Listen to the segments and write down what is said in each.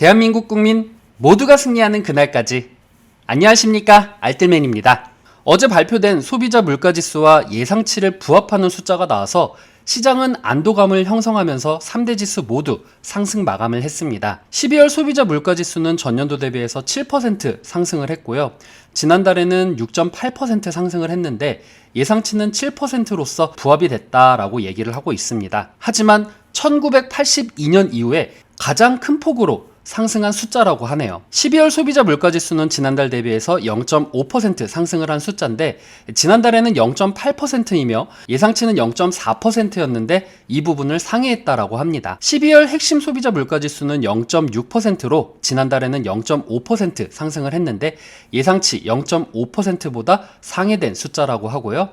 대한민국 국민 모두가 승리하는 그날까지. 안녕하십니까, 알뜰맨입니다. 어제 발표된 소비자 물가지수와 예상치를 부합하는 숫자가 나와서 시장은 안도감을 형성하면서 3대 지수 모두 상승 마감을 했습니다. 12월 소비자 물가지수는 전년도 대비해서 7% 상승을 했고요. 지난달에는 6.8% 상승을 했는데 예상치는 7%로서 부합이 됐다라고 얘기를 하고 있습니다. 하지만 1982년 이후에 가장 큰 폭으로 상승한 숫자라고 하네요. 12월 소비자 물가지수는 지난달 대비해서 0.5% 상승을 한 숫자인데 지난달에는 0.8%이며 예상치는 0.4%였는데 이 부분을 상회했다라고 합니다. 12월 핵심 소비자 물가지수는 0.6%로 지난달에는 0.5% 상승을 했는데 예상치 0.5%보다 상회된 숫자라고 하고요.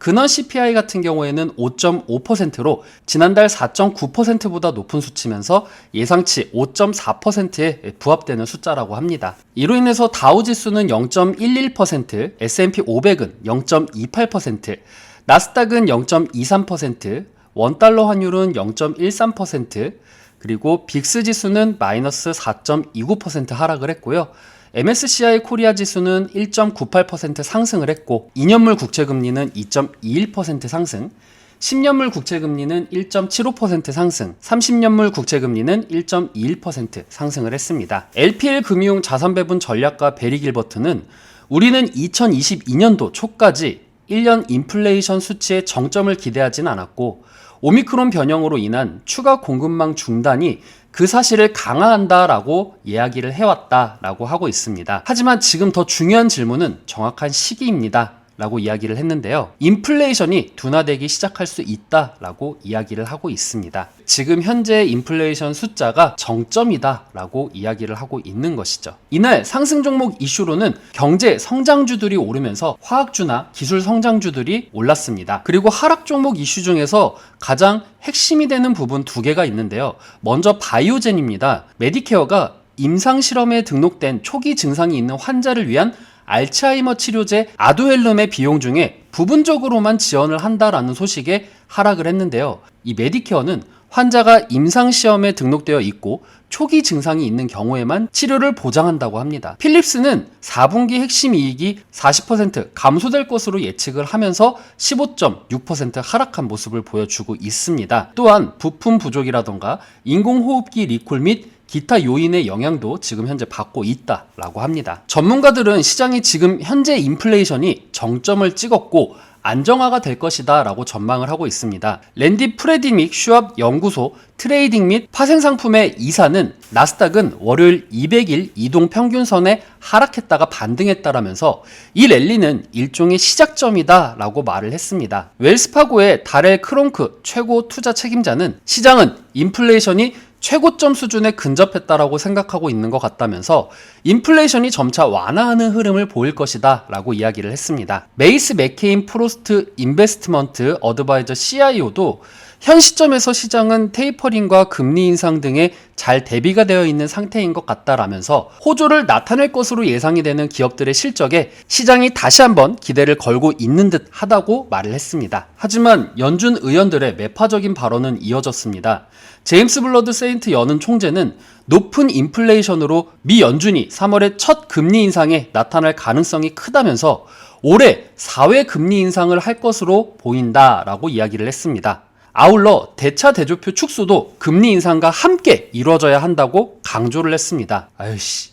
근원 CPI 같은 경우에는 5.5%로 지난달 4.9%보다 높은 수치면서 예상치 5.4%에 부합되는 숫자라고 합니다. 이로 인해서 다우지수는 0.11%, S&P 500은 0.28%, 나스닥은 0.23%, 원달러 환율은 0.13%, 그리고 빅스 지수는 마이너스 4.29% 하락을 했고요. MSCI 코리아 지수는 1.98% 상승을 했고 2년물 국채금리는 2.21% 상승, 10년물 국채금리는 1.75% 상승, 30년물 국채금리는 1.21% 상승을 했습니다. LPL 금융 자산배분 전략가 베리 길버트는 우리는 2022년도 초까지 1년 인플레이션 수치의 정점을 기대하진 않았고 오미크론 변형으로 인한 추가 공급망 중단이 그 사실을 강화한다라고 이야기를 해왔다라고 하고 있습니다. 하지만 지금 더 중요한 질문은 정확한 시기입니다. 라고 이야기를 했는데요. 인플레이션이 둔화되기 시작할 수 있다라고 이야기를 하고 있습니다. 지금 현재 인플레이션 숫자가 정점이다라고 이야기를 하고 있는 것이죠. 이날 상승 종목 이슈로는 경제 성장주들이 오르면서 화학주나 기술 성장주들이 올랐습니다. 그리고 하락 종목 이슈 중에서 가장 핵심이 되는 부분 두 개가 있는데요. 먼저 바이오젠입니다. 메디케어가 임상실험에 등록된 초기 증상이 있는 환자를 위한 알츠하이머 치료제 아두헬름의 비용 중에 부분적으로만 지원을 한다라는 소식에 하락을 했는데요. 이 메디케어는 환자가 임상시험에 등록되어 있고 초기 증상이 있는 경우에만 치료를 보장한다고 합니다. 필립스는 4분기 핵심 이익이 40% 감소될 것으로 예측을 하면서 15.6% 하락한 모습을 보여주고 있습니다. 또한 부품 부족이라던가 인공호흡기 리콜 및 기타 요인의 영향도 지금 현재 받고 있다라고 합니다. 전문가들은 시장이 지금 현재 인플레이션이 정점을 찍었고 안정화가 될 것이다 라고 전망을 하고 있습니다. 랜디 프레디믹 슈왑 연구소 트레이딩 및 파생상품의 이사는 나스닥은 월요일 200일 이동 평균선에 하락했다가 반등했다라면서 이 랠리는 일종의 시작점이다 라고 말을 했습니다. 웰스파고의 다렐 크롱크 최고 투자 책임자는 시장은 인플레이션이 최고점 수준에 근접했다라고 생각하고 있는 것 같다면서 인플레이션이 점차 완화하는 흐름을 보일 것이다 라고 이야기를 했습니다. 메이스 맥케인 프로스트 인베스트먼트 어드바이저 CIO도 현 시점에서 시장은 테이퍼링과 금리 인상 등에 잘 대비가 되어 있는 상태인 것 같다라면서 호조를 나타낼 것으로 예상이 되는 기업들의 실적에 시장이 다시 한번 기대를 걸고 있는 듯 하다고 말을 했습니다. 하지만 연준 의원들의 매파적인 발언은 이어졌습니다. 제임스 블러드 세인트 연은 총재는 높은 인플레이션으로 미 연준이 3월에 첫 금리 인상에 나타날 가능성이 크다면서 올해 4회 금리 인상을 할 것으로 보인다라고 이야기를 했습니다. 아울러 대차 대조표 축소도 금리 인상과 함께 이루어져야 한다고 강조를 했습니다. 아유씨.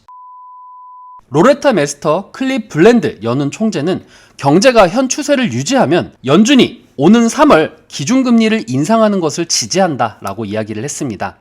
로레타 메스터 클리블랜드 연은 총재는 경제가 현 추세를 유지하면 연준이 오는 3월 기준금리를 인상하는 것을 지지한다라고 이야기를 했습니다.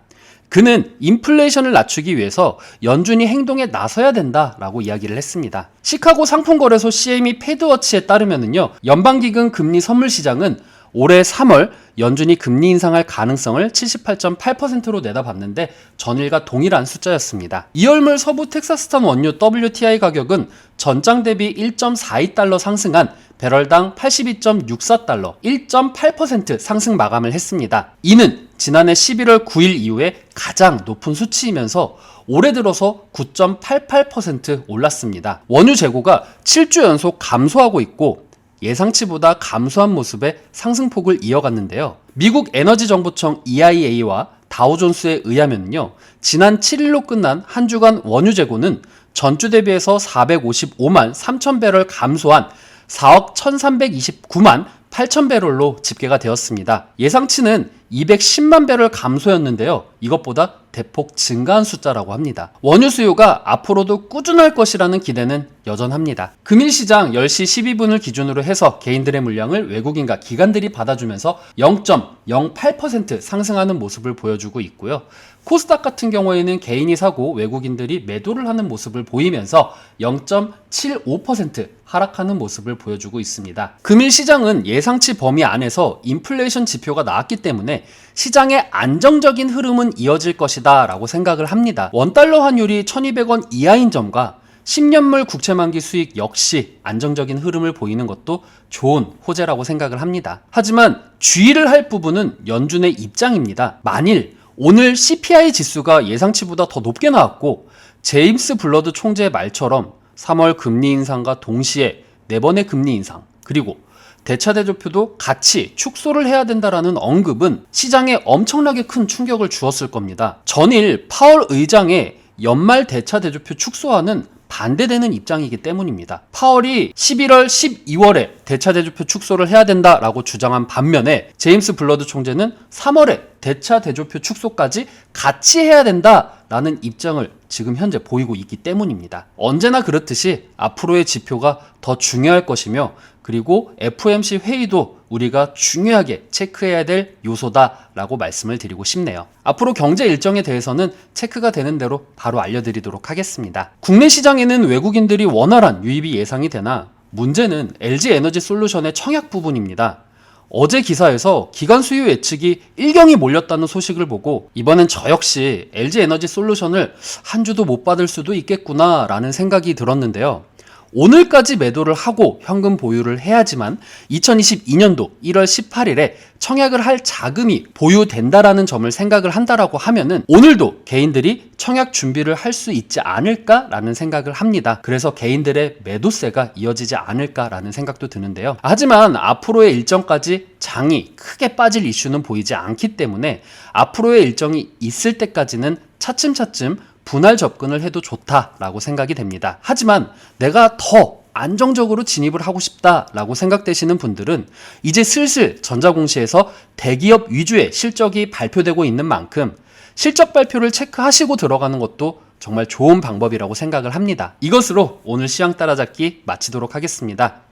그는 인플레이션을 낮추기 위해서 연준이 행동에 나서야 된다라고 이야기를 했습니다. 시카고 상품거래소 CME 패드워치에 따르면요, 연방기금 금리 선물 시장은 올해 3월 연준이 금리 인상할 가능성을 78.8%로 내다봤는데 전일과 동일한 숫자였습니다. 2월물 서부 텍사스산 원유 WTI 가격은 전장 대비 1.42달러 상승한 배럴당 82.64달러, 1.8% 상승 마감을 했습니다. 이는 지난해 11월 9일 이후에 가장 높은 수치이면서 올해 들어서 9.88% 올랐습니다. 원유 재고가 7주 연속 감소하고 있고 예상치보다 감소한 모습의 상승폭을 이어갔는데요. 미국 에너지정보청 EIA와 다우존스에 의하면요, 지난 7일로 끝난 한 주간 원유 재고는 전주 대비해서 455만 3천 배럴 감소한 4억 1329만 8천 배럴로 집계가 되었습니다. 예상치는 210만 배럴 감소였는데요. 이것보다 대폭 증가한 숫자라고 합니다. 원유 수요가 앞으로도 꾸준할 것이라는 기대는 여전합니다. 금일시장 10시 12분을 기준으로 해서 개인들의 물량을 외국인과 기관들이 받아주면서 0.08% 상승하는 모습을 보여주고 있고요. 코스닥 같은 경우에는 개인이 사고 외국인들이 매도를 하는 모습을 보이면서 0.75% 하락하는 모습을 보여주고 있습니다. 금일 시장은 예상치 범위 안에서 인플레이션 지표가 나왔기 때문에 시장의 안정적인 흐름은 이어질 것이다 라고 생각을 합니다. 원달러 환율이 1200원 이하인 점과 10년물 국채만기 수익 역시 안정적인 흐름을 보이는 것도 좋은 호재라고 생각을 합니다. 하지만 주의를 할 부분은 연준의 입장입니다. 만일 오늘 CPI 지수가 예상치보다 더 높게 나왔고 제임스 블러드 총재의 말처럼 3월 금리 인상과 동시에 4번의 금리 인상, 그리고 대차대조표도 같이 축소를 해야 된다라는 언급은 시장에 엄청나게 큰 충격을 주었을 겁니다. 전일 파월 의장의 연말 대차대조표 축소안은 반대되는 입장이기 때문입니다. 파월이 11월, 12월에 대차대조표 축소를 해야 된다라고 주장한 반면에 제임스 블러드 총재는 3월에 대차대조표 축소까지 같이 해야 된다라는 입장을 지금 현재 보이고 있기 때문입니다. 언제나 그렇듯이 앞으로의 지표가 더 중요할 것이며, 그리고 FOMC 회의도 우리가 중요하게 체크해야 될 요소다라고 말씀을 드리고 싶네요. 앞으로 경제 일정에 대해서는 체크가 되는 대로 바로 알려드리도록 하겠습니다. 국내 시장에는 외국인들이 원활한 유입이 예상이 되나 문제는 LG에너지솔루션의 청약 부분입니다. 어제 기사에서 기관 수요 예측이 일경이 몰렸다는 소식을 보고 이번엔 저 역시 LG에너지솔루션을 한 주도 못 받을 수도 있겠구나 라는 생각이 들었는데요. 오늘까지 매도를 하고 현금 보유를 해야지만 2022년도 1월 18일에 청약을 할 자금이 보유된다라는 점을 생각을 한다라고 하면은 오늘도 개인들이 청약 준비를 할 수 있지 않을까라는 생각을 합니다. 그래서 개인들의 매도세가 이어지지 않을까라는 생각도 드는데요. 하지만 앞으로의 일정까지 장이 크게 빠질 이슈는 보이지 않기 때문에 앞으로의 일정이 있을 때까지는 차츰차츰 분할 접근을 해도 좋다라고 생각이 됩니다. 하지만 내가 더 안정적으로 진입을 하고 싶다라고 생각되시는 분들은 이제 슬슬 전자공시에서 대기업 위주의 실적이 발표되고 있는 만큼 실적 발표를 체크하시고 들어가는 것도 정말 좋은 방법이라고 생각을 합니다. 이것으로 오늘 시황 따라잡기 마치도록 하겠습니다.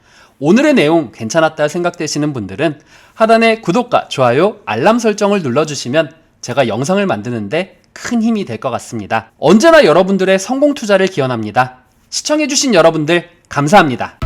오늘의 내용 괜찮았다 생각되시는 분들은 하단에 구독과 좋아요, 알람 설정을 눌러주시면 제가 영상을 만드는데 큰 힘이 될 것 같습니다. 언제나 여러분들의 성공 투자를 기원합니다. 시청해주신 여러분들 감사합니다.